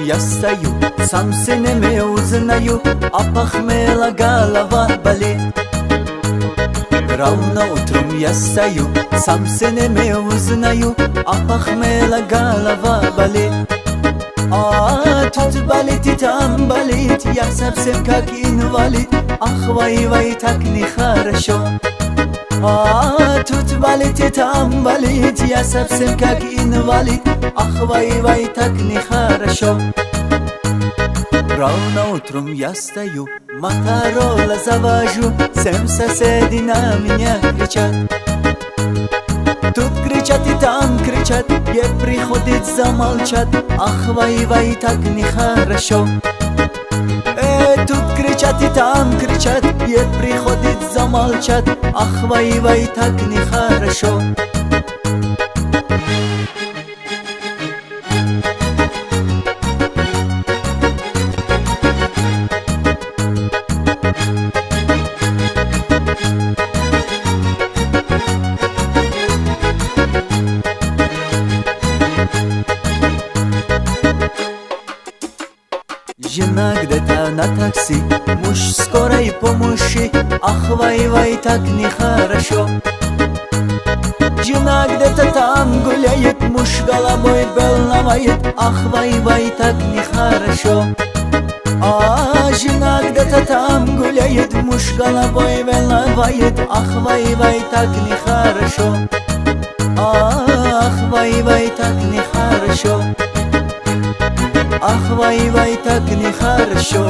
я стою, сам се не ме узнаю, а похмела голова болит. Рано утром я стою, сам се не ме узнаю, а похмела голова болит. А тут болит и там болит, я совсем как инвалид. Ах, вай, так нехорошо. А тут болит и там болит, я совсем как инвалид. Ах, вай, так нехорошо. Рано утром я стою, моторола завожу, всем соседи на меня кричат. Тут кричат и там кричат, ей приходится замолчать. Ах, вай, так нехорошо. Тут кричат и там кричат, ей приходится замолчать. Ах, вай, так нехорошо. Жена где-то на такси, муж скорой помощи. Ах, вай, так нехорошо. Жена где-то там гуляет, муж головой волнует. Ах, вай, так нехорошо. А жена где-то там гуляет, муж головой волнует. Ах, вай, так нехорошо. Ах, вай, так нехорошо. Ах, вай, так нехорошо.